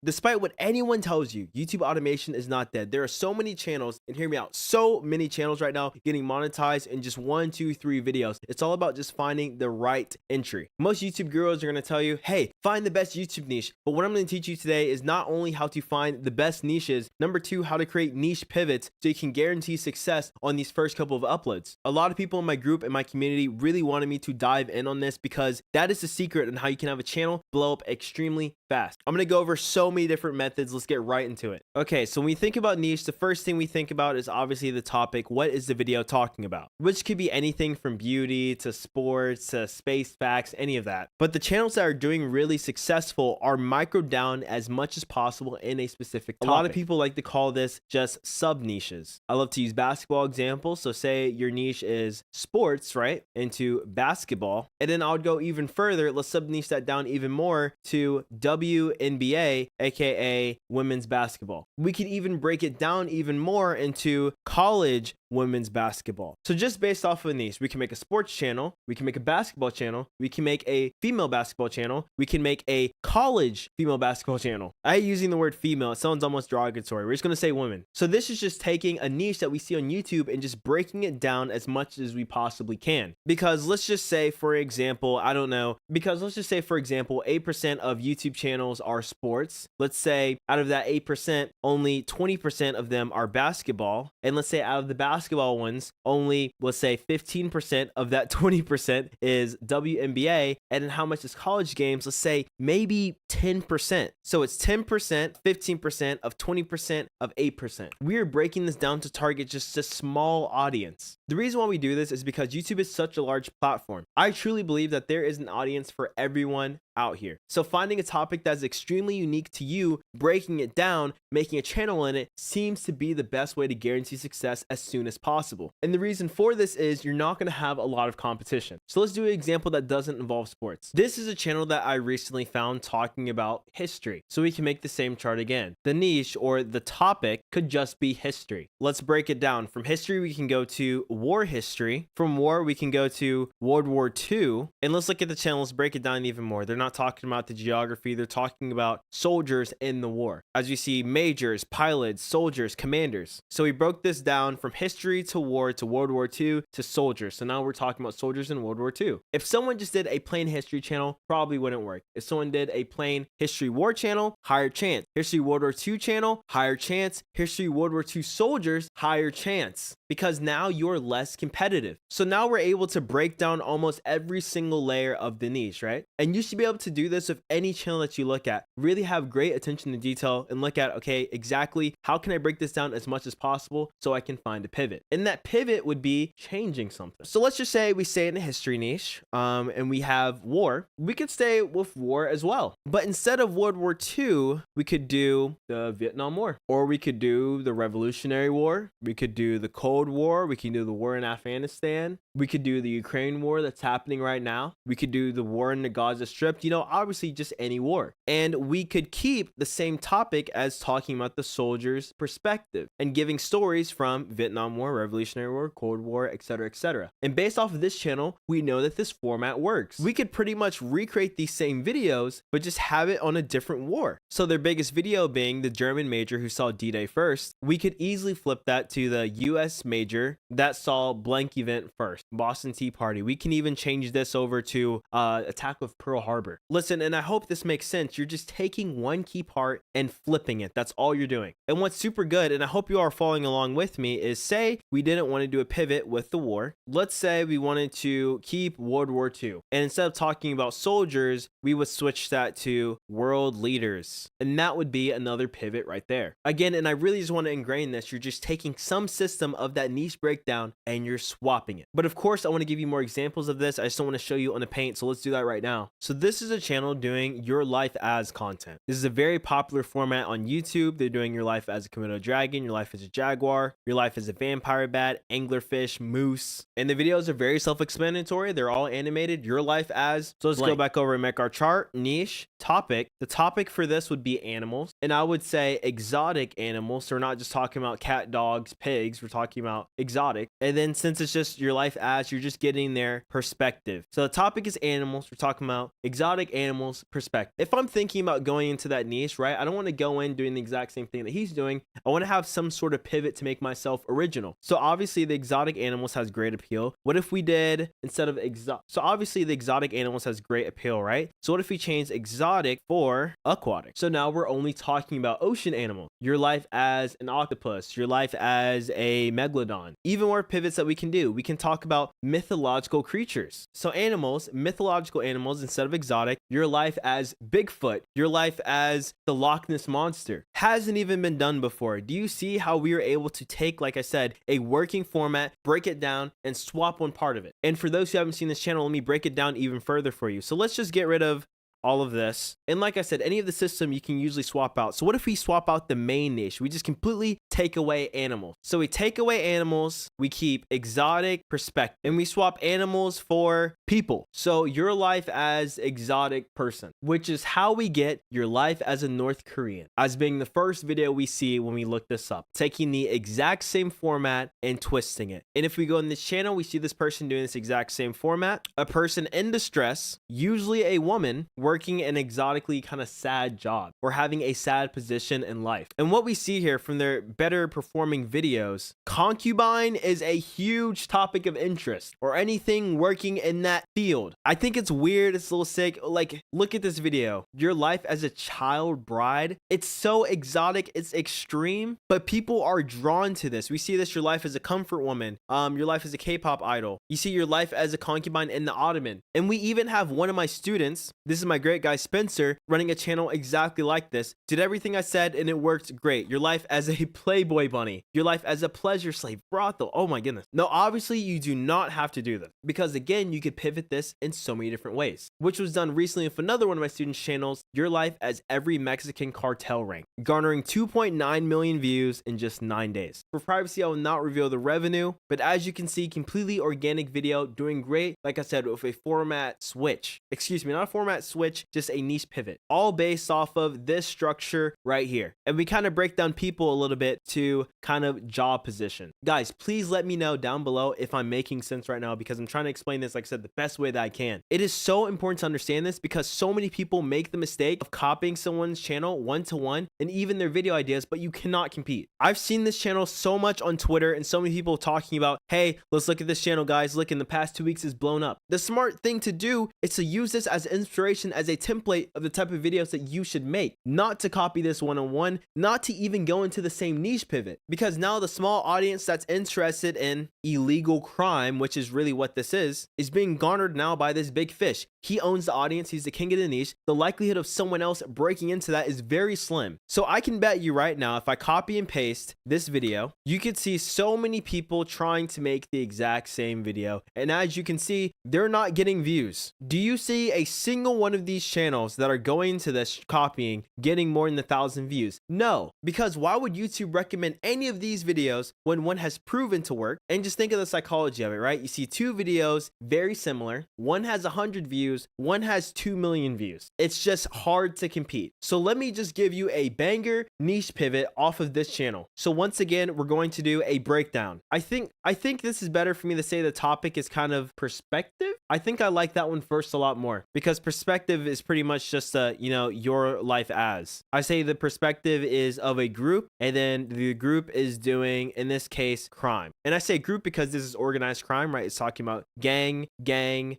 Despite what anyone tells you, YouTube automation is not dead. There are so many channels, and hear me out, so many channels right now getting monetized in just 1, 2, 3 videos. It's all about just finding the right entry. Most YouTube gurus are going to tell you, hey, find the best YouTube niche. But what I'm going to teach you today is not only how to find the best niches, number 2, how to create niche pivots so you can guarantee success on these first couple of uploads. A lot of people in my group and my community really wanted me to dive in on this because that is the secret on how you can have a channel blow up extremely fast. I'm going to go over so many different methods. Let's get right into it. Okay, so when we think about niche, the first thing we think about is obviously the topic. What is the video talking about? Which could be anything from beauty to sports to space facts, any of that. But the channels that are doing really successful are micro down as much as possible in a specific topic. A lot of people like to call this just sub niches. I love to use basketball examples. So say your niche is sports, right? Into basketball. And then I would go even further. Let's sub niche that down even more to WNBA, aka women's basketball. We could even break it down even more into college women's basketball. So just based off of a niche, we can make a sports channel, we can make a basketball channel, we can make a female basketball channel, we can make a college female basketball channel. I hate using the word female, it sounds almost derogatory. We're just gonna say women. So this is just taking a niche that we see on YouTube and just breaking it down as much as we possibly can. Because let's just say, for example, 8% of YouTube channels are sports. Let's say out of that 8%, only 20% of them are basketball. And let's say out of the basketball ones, only, let's say 15% of that 20% is WNBA. And then how much is college games? Let's say maybe 10%. So it's 10%, 15% of 20% of 8%. We're breaking this down to target just a small audience. The reason why we do this is because YouTube is such a large platform. I truly believe that there is an audience for everyone out here. So finding a topic that's extremely unique to you, breaking it down, making a channel in it seems to be the best way to guarantee success as soon as possible. And the reason for this is you're not going to have a lot of competition. So let's do an example that doesn't involve sports. This is a channel that I recently found talking about history. So we can make the same chart again. The niche or the topic could just be history. Let's break it down. From history, we can go to war history. From war, we can go to World War II. And let's look at the channel. Let's break it down even more. They're not talking about the geography. They're talking about soldiers in the war. As you see, majors, pilots, soldiers, commanders. So we broke this down from history to war to World War II to soldiers. So now we're talking about soldiers in World War II. If someone just did a plain history channel, probably wouldn't work. If someone did a plain history war channel, higher chance. History World War II channel, higher chance. History World War II soldiers, higher chance. Because now you're less competitive. So now we're able to break down almost every single layer of the niche, right? And you should be able to do this with any channel that you look at. Really have great attention to detail and look at, okay, exactly how can I break this down as much as possible so I can find a pivot. And that pivot would be changing something. So let's just say we stay in the history niche and we have war. We could stay with war as well. But instead of World War II, we could do the Vietnam War, or we could do the Revolutionary War. We could do the Cold War. We can do the war in Afghanistan. We could do the Ukraine war that's happening right now. We could do the war in the Gaza Strip, obviously just any war. And we could keep the same topic as talking about the soldier's perspective and giving stories from Vietnam War, Revolutionary War, Cold War, etc., etc. And based off of this channel, we know that this format works. We could pretty much recreate these same videos, but just have it on a different war. So their biggest video being the German major who saw D-Day first, we could easily flip that to the US major that saw blank event first, Boston Tea Party. We can even change this over to Attack of Pearl Harbor. Listen, and I hope this makes sense. You're just taking one key part and flipping it. That's all you're doing. And what's super good, and I hope you are following along with me, is say we didn't want to do a pivot with the war. Let's say we wanted to keep World War II. And instead of talking about soldiers, we would switch that to world leaders. And that would be another pivot right there. Again, and I really just want to ingrain this. You're just taking some system of that niche breakdown and you're swapping it. But of course, I want to give you more examples of this. I just don't want to show you on the paint. So let's do that right now. So this is a channel doing your life as content. This is a very popular format on YouTube. They're doing your life as a Komodo dragon, your life as a jaguar, your life as a vampire bat, anglerfish, moose. And the videos are very self-explanatory. They're all animated. Your life as. So let's go back over and make our chart. Niche, topic. The topic for this would be animals. And I would say exotic animals. So we're not just talking about cat, dogs, pigs. We're talking about exotic. And then since it's just your life as, you're just getting their perspective. So the topic is animals. We're talking about exotic exotic animals perspective. If I'm thinking about going into that niche, right, I don't want to go in doing the exact same thing that he's doing. I want to have some sort of pivot to make myself original. So obviously the exotic animals has great appeal. What if we did instead of so obviously the exotic animals has great appeal, right? So what if we change exotic for aquatic? So now we're only talking about ocean animals. Your life as an octopus, your life as a megalodon. Even more pivots that we can do. We can talk about mythological creatures. So animals, mythological animals instead of exotic. Your life as Bigfoot, your life as the Loch Ness Monster. Hasn't even been done before. Do you see how we are able to take, like I said, a working format, break it down, and swap one part of it? And for those who haven't seen this channel, let me break it down even further for you. So let's just get rid of all of this. And like I said, any of the system you can usually swap out. So what if we swap out the main niche? We just completely take away animals. So we take away animals, we keep exotic perspective, and we swap animals for people. So your life as exotic person, which is how we get your life as a North Korean, as being the first video we see when we look this up, taking the exact same format and twisting it. And if we go in this channel, we see this person doing this exact same format, a person in distress, usually a woman, working an exotically kind of sad job or having a sad position in life. And what we see here from their better performing videos, concubine is a huge topic of interest, or anything working in that field. I think it's weird, it's a little sick. Like, look at this video. Your life as a child bride. It's so exotic, it's extreme, but people are drawn to this. We see this, your life as a comfort woman, your life as a K-pop idol. You see your life as a concubine in the Ottoman. And we even have one of my students, this is my great guy Spencer, running a channel exactly like this. Did everything I said and it worked great. Your life as a Playboy bunny, your life as a pleasure slave, brothel. Oh my goodness. No, obviously you do not have to do this, because again, you could pivot this in so many different ways, which was done recently with another one of my students' channels, your life as every Mexican cartel rank, garnering 2.9 million views in just 9 days. For privacy, I will not reveal the revenue, but as you can see, completely organic video, doing great. Like I said, with a format switch, excuse me, not a format switch, just a niche pivot, all based off of this structure right here. And we kind of break down people a little bit to kind of job position. Guys, please let me know down below if I'm making sense right now, because I'm trying to explain this, like I said, the best way that I can. It is so important to understand this, because so many people make the mistake of copying someone's channel one-to-one and even their video ideas, but you cannot compete. I've seen this channel so much on Twitter and so many people talking about, hey, let's look at this channel, guys. Look, in the past 2 weeks it's blown up. The smart thing to do is to use this as inspiration, as a template of the type of videos that you should make, not to copy this one-on-one, not to even go into the same niche pivot, because now the small audience that's interested in illegal crime, which is really what this is being garnered now by this big fish. He owns the audience, he's the king of the niche. The likelihood of someone else breaking into that is very slim. So I can bet you right now, if I copy and paste this video, you could see so many people trying to make the exact same video, and as you can see, they're not getting views. Do you see a single one of these channels that are going to this copying getting more than 1,000 views? No, because why would YouTube recommend any of these videos when one has proven to work? And just think of the psychology of it, right? You see two videos very similar, one has 100 views, one has 2 million views. It's just hard to compete. So let me just give you a banger niche pivot off of this channel. So once again, we're going to do a breakdown. I think this is better for me to say the topic is kind of perspective. I think I like that one first a lot more, because perspective is pretty much just your life as. I say the perspective is of a group, and then the group is doing, in this case, crime. And I say group because this is organized crime, right? It's talking about gang,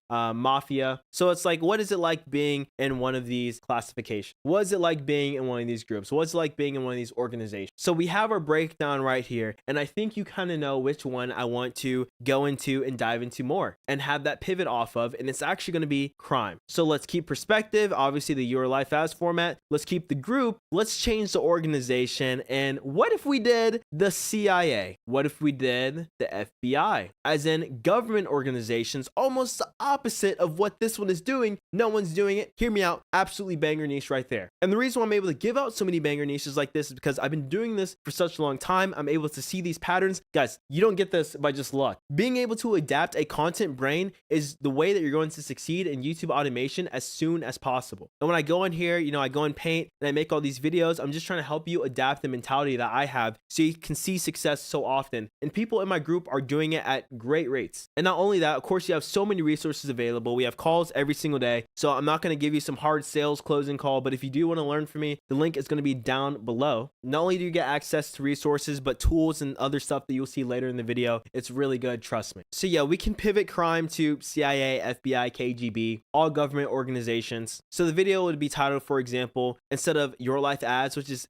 mafia. So it's like, what is it like being in one of these classifications? What is it like being in one of these groups? What's it like being in one of these organizations? So we have our breakdown right here, and I think you kind of know which one I want to go into and dive into more and have that pivot off of, and it's actually going to be crime. So let's keep perspective, obviously the your life as format. Let's keep the group. Let's change the organization. And what if we did the CIA? What if we did the FBI? As in government organizations, almost the opposite of what this one is doing. No one's doing it. Hear me out. Absolutely banger niche right there. And the reason why I'm able to give out so many banger niches like this is because I've been doing this for such a long time. I'm able to see these patterns. Guys, you don't get this by just luck. Being able to adapt a content brain is the way that you're going to succeed in YouTube automation as soon as possible. And when I go in here, I go in Paint and I make all these videos, I'm just trying to help you adapt the mentality that I have so you can see success so often. And people in my group are doing it at great rates. And not only that, of course, you have so many resources available. We have calls every single day. So I'm not going to give you some hard sales closing call, but if you do want to learn from me, the link is going to be down below. Not only do you get access to resources, but tools and other stuff that you'll see later in the video. It's really good, trust me. So yeah, we can pivot crime to CIA, FBI, KGB, all government organizations. So the video would be titled, for example, instead of your life as, which is,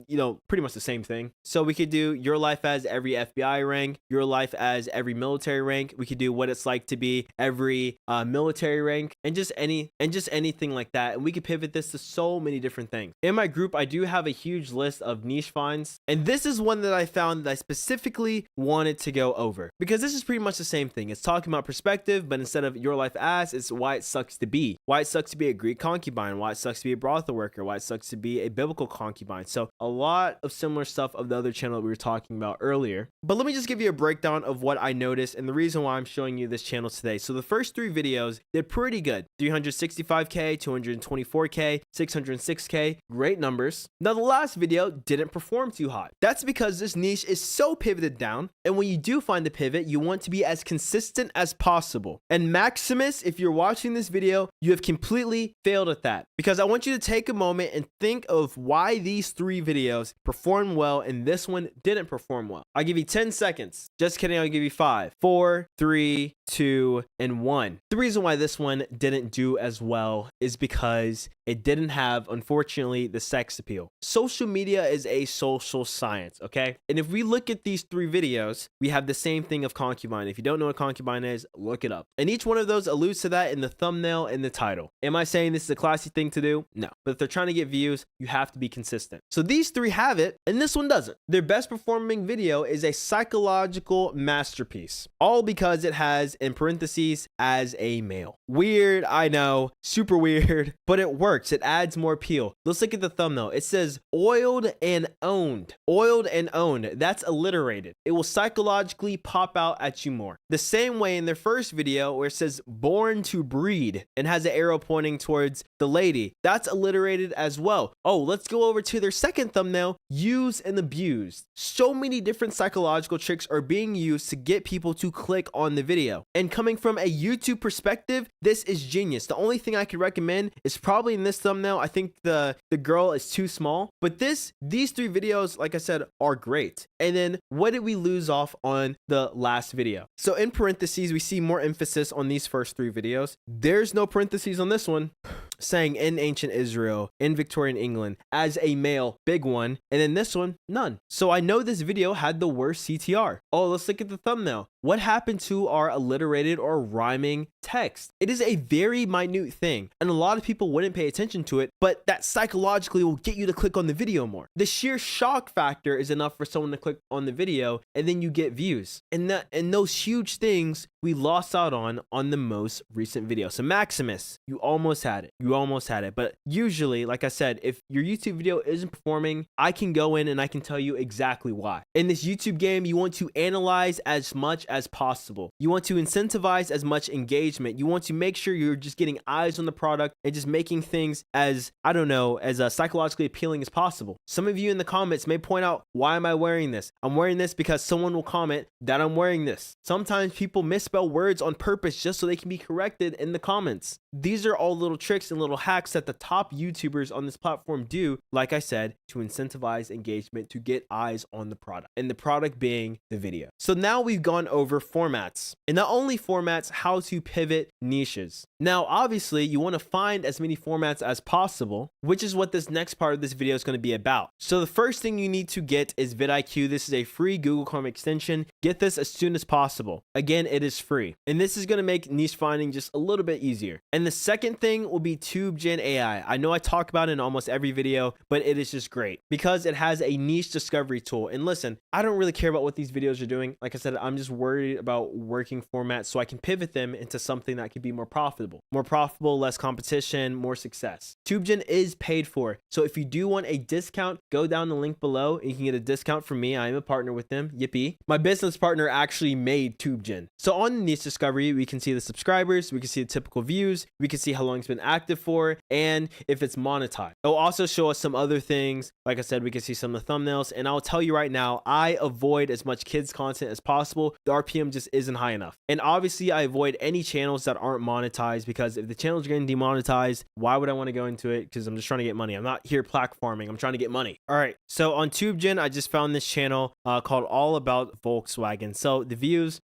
pretty much the same thing. So we could do your life as every FBI rank, your life as every military rank. We could do what it's like to be every military rank, and just anything like that. And we could pivot this to so many different things. In my group, I do have a huge list of niche finds, and this is one that I found that I specifically wanted to go over because this is pretty much the same thing. It's talking about perspective, but instead of your life as, it's why it sucks to be. Why it sucks to be a Greek concubine, why it sucks to be a brothel worker, why it sucks to be a biblical concubine. So a lot of similar stuff of the other channel that we were talking about earlier. But let me just give you a breakdown of what I noticed and the reason why I'm showing you this channel today. So the first 3 videos did pretty good. 365K, 224K, 606K, great numbers. Now the last video didn't perform too hot. That's because this niche is so pivoted down, and when you do find the pivot, you want to be as consistent as possible. And Maximus, if you're watching this video, you have completely failed at that, because I want you to take a moment and think of why these 3 videos performed well and this one didn't perform well. I'll give you 10 seconds. Just kidding, I'll give you 5, 4, 3, 2, and 1. The reason why this one didn't do as well is because it didn't have, unfortunately, the sex appeal. Social media is a social science, okay? And if we look at these 3 videos, we have the same thing of concubine. If you don't know what concubine is, look it up. And each one of those alludes to that in the thumbnail and the title. Am I saying this is a classy thing to do? No. But if they're trying to get views, you have to be consistent. So these 3 have it, and this one doesn't. Their best performing video is a psychological masterpiece, all because it has, in parentheses, as a male. Weird, I know, super weird, but it works. It adds more appeal. Let's look at the thumbnail. It says oiled and owned. Oiled and owned. That's alliterated. It will psychologically pop out at you more. The same way in their first video where it says born to breed and has an arrow pointing towards the lady. That's alliterated as well. Oh, let's go over to their second thumbnail, use and abused. So many different psychological tricks are being used to get people to click on the video. And coming from a YouTube perspective, this is genius. The only thing I could recommend is probably in this thumbnail, I think the girl is too small, but these 3 videos, like I said, are great. And then what did we lose off on the last video? So in parentheses, we see more emphasis on these first 3 videos. There's no parentheses on this one. Saying in ancient Israel, in Victorian England, as a male, big one, and then this one, none. So I know this video had the worst CTR. Oh, let's look at the thumbnail. What happened to our alliterated or rhyming text? It is a very minute thing, and a lot of people wouldn't pay attention to it, but that psychologically will get you to click on the video more. The sheer shock factor is enough for someone to click on the video, and then you get views. And those huge things we lost out on the most recent video. So Maximus, you almost had it. You almost had it. But usually, like I said, if your YouTube video isn't performing, I can go in and I can tell you exactly why. In this YouTube game, you want to analyze as much as possible. You want to incentivize as much engagement. You want to make sure you're just getting eyes on the product and just making things as, I don't know, as psychologically appealing as possible. Some of you in the comments may point out, why am I wearing this? I'm wearing this because someone will comment that I'm wearing this. Sometimes people misspell words on purpose just so they can be corrected in the comments. These are all little tricks and little hacks that the top YouTubers on this platform do, like I said, to incentivize engagement, to get eyes on the product, and the product being the video. So now we've gone over formats, and not only formats, how to pivot niches. Now, obviously, you want to find as many formats as possible, which is what this next part of this video is going to be about. So the first thing you need to get is vidIQ. This is a free Google Chrome extension. Get this as soon as possible. Again, it is free, and this is going to make niche finding just a little bit easier. And the second thing will be TubeGen AI. I know I talk about it in almost every video, but it is just great because it has a niche discovery tool. And listen, I don't really care about what these videos are doing. Like I said, I'm just worried about working formats so I can pivot them into something that could be more profitable. More profitable, less competition, more success. TubeGen is paid for. So if you do want a discount, go down the link below and you can get a discount from me. I am a partner with them. Yippee. My business business partner actually made TubeGen. So on niche discovery, we can see the subscribers, we can see the typical views, we can see how long it's been active for, and if it's monetized. It'll also show us some other things. Like I said, we can see some of the thumbnails, and I'll tell you right now, I avoid as much kids content as possible. The RPM just isn't high enough. And obviously I avoid any channels that aren't monetized, because if the channels are getting demonetized, why would I want to go into it? Because I'm just trying to get money. I'm not here platforming. I'm trying to get money. All right. So on TubeGen, I just found this channel called All About Volkswagen. So the views,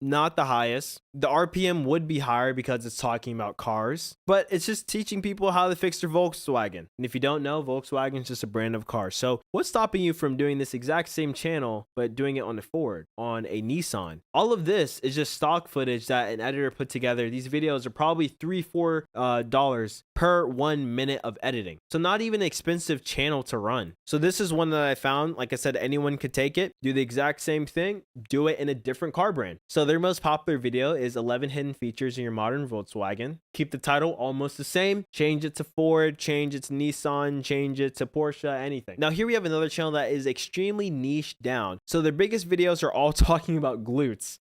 not the highest. The RPM would be higher because it's talking about cars, but it's just teaching people how to fix their Volkswagen. And if you don't know, Volkswagen is just a brand of car. So what's stopping you from doing this exact same channel, but doing it on a Ford, on a Nissan? All of this is just stock footage that an editor put together. These videos are probably $3-4 per 1 minute of editing. So not even an expensive channel to run. So this is one that I found. Like I said, anyone could take it, do the exact same thing, do it in a different car brand. So their most popular video is 11 hidden features in your modern Volkswagen. Keep the title almost the same, change it to Ford, change it to Nissan, change it to Porsche, anything. Now here we have another channel that is extremely niche down. So their biggest videos are all talking about glutes.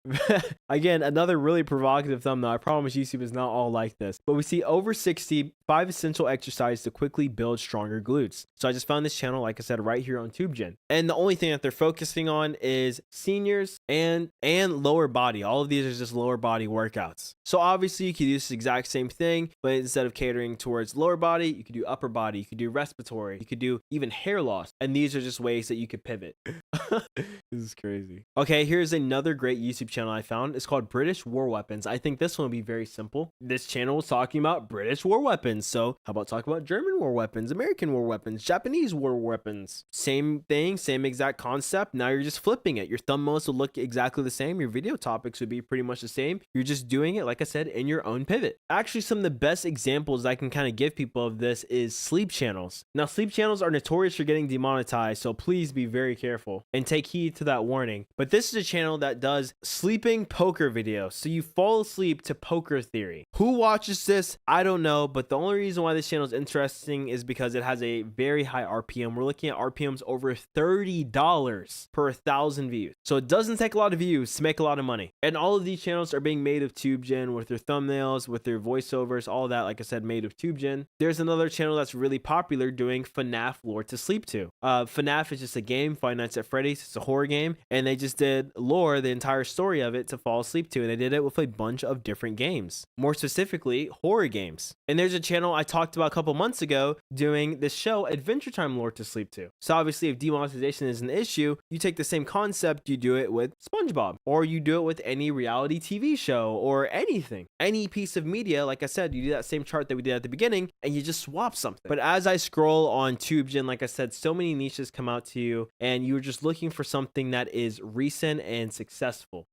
Again, another really provocative thumbnail. I promise YouTube is not all like this, but we see over 60 5 essential exercises to quickly build stronger glutes. So I just found this channel, like I said, right here on TubeGen. And the only thing that they're focusing on is seniors and lower body. All of these are just lower body workouts. So obviously you could do this exact same thing, but instead of catering towards lower body, you could do upper body, you could do respiratory, you could do even hair loss. And these are just ways that you could pivot. This is crazy. Okay, here's another great YouTube channel I found. It's called British War Weapons. I think this one will be very simple. This channel is talking about British war weapons. So how about talk about German war weapons, American war weapons, Japanese war weapons? Same thing, same exact concept. Now you're just flipping it. Your thumbnails will look exactly the same. Your video topics would be pretty much the same. You're just doing it, like I said, in your own pivot. Actually, some of the best examples I can kind of give people of this is sleep channels. Now, sleep channels are notorious for getting demonetized, so please be very careful and take heed to that warning. But this is a channel that does sleeping poker videos. So you fall asleep to poker theory. Who watches this? I don't know, but the only reason why this channel is interesting is because it has a very high RPM. We're looking at RPMs over $30 per 1,000 views. So it doesn't take a lot of views to make a lot of money. And all of these channels are being made of TubeGen with their thumbnails, with their voiceovers, all that, like I said, made of TubeGen. There's another channel that's really popular doing FNAF lore to sleep to. FNAF is just a game, Five Nights at Freddy's. It's a horror game. And they just did lore, the entire story of it, to fall asleep to. And they did it with a bunch of different games. More specifically, horror games. And there's a channel I talked about a couple months ago doing this show, Adventure Time lore to sleep to. So obviously, if demonetization is an issue, you take the same concept, you do it with SpongeBob, or you do it with any reality TV show or anything. Any piece of media, like I said, you do that same chart that we did at the beginning, and you just swap something. But as I scroll on TubeGen, like I said, so many niches come out to you, and you're just looking for something that is recent and successful.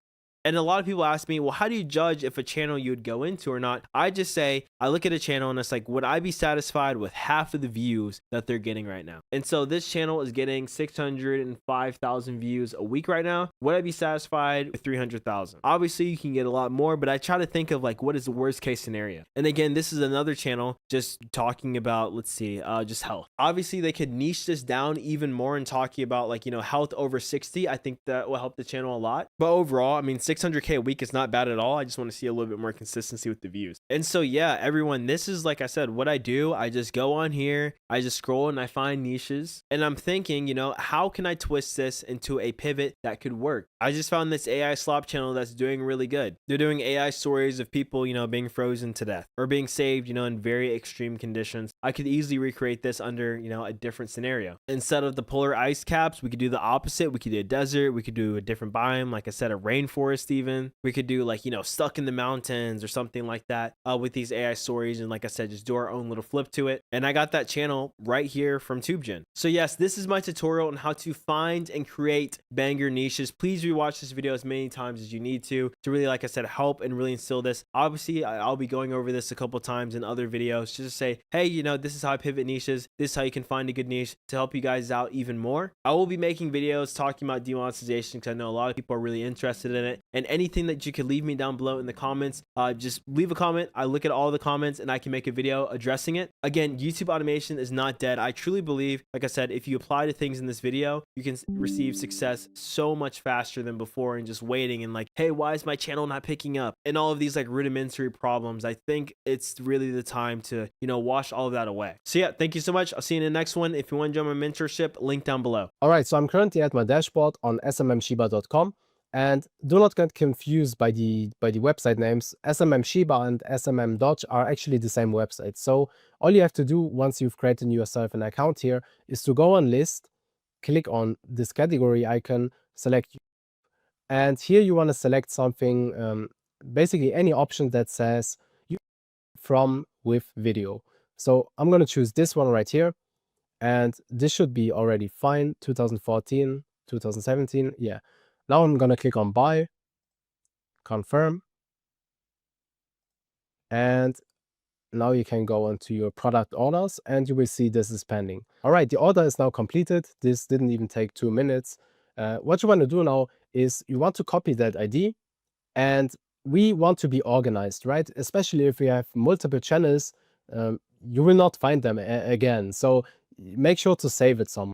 And a lot of people ask me, well, how do you judge if a channel you would go into or not? I just say, I look at a channel and it's like, would I be satisfied with half of the views that they're getting right now? And so this channel is getting 605,000 views a week right now. Would I be satisfied with 300,000? Obviously, you can get a lot more, but I try to think of like, what is the worst case scenario? And again, this is another channel just talking about, let's see, just health. Obviously, they could niche this down even more and talking about like, health over 60. I think that will help the channel a lot. But overall, I mean, 600K a week is not bad at all. I just want to see a little bit more consistency with the views. And so, yeah, everyone, this is, like I said, what I do. I just go on here, I just scroll and I find niches. And I'm thinking, how can I twist this into a pivot that could work? I just found this AI slop channel that's doing really good. They're doing AI stories of people, being frozen to death or being saved, in very extreme conditions. I could easily recreate this under, a different scenario. Instead of the polar ice caps, we could do the opposite. We could do a desert. We could do a different biome. Like I said, a rainforest even. We could do like, stuck in the mountains or something like that with these AI stories. And like I said, just do our own little flip to it. And I got that channel right here from TubeGen. So yes, this is my tutorial on how to find and create banger niches. Please rewatch this video as many times as you need to really, like I said, help and really instill this. Obviously, I'll be going over this a couple times in other videos just to say, hey, this is how I pivot niches. This is how you can find a good niche to help you guys out even more. I will be making videos talking about demonetization because I know a lot of people are really interested in it. and anything that you could leave me down below in the comments, just leave a comment. I look at all the comments and I can make a video addressing it. Again, YouTube automation is not dead. I truly believe, like I said, if you apply to things in this video, you can receive success so much faster than before, and just waiting and like, hey, why is my channel not picking up, and all of these like rudimentary problems. I think it's really the time to, you know, wash all of that away. So yeah, thank you so much. I'll see you in the next one. If you want to join my mentorship, link down below. All right, so I'm currently at my dashboard on smmshiba.com, and do not get confused by the website names. SMM and SMM Dodge are actually the same website. So all you have to do once you've created yourself an account here is to go on list, click on this category icon, select, and here you want to select something, basically any option that says from with video. So I'm going to choose this one right here, and this should be already fine. 2014, 2017, yeah. Now I'm going to click on buy, confirm, and now you can go into your product orders and you will see this is pending. All right, the order is now completed. This didn't even take 2 minutes. What you want to do now is you want to copy that ID, and we want to be organized, right? Especially if we have multiple channels, you will not find them again. So make sure to save it somewhere.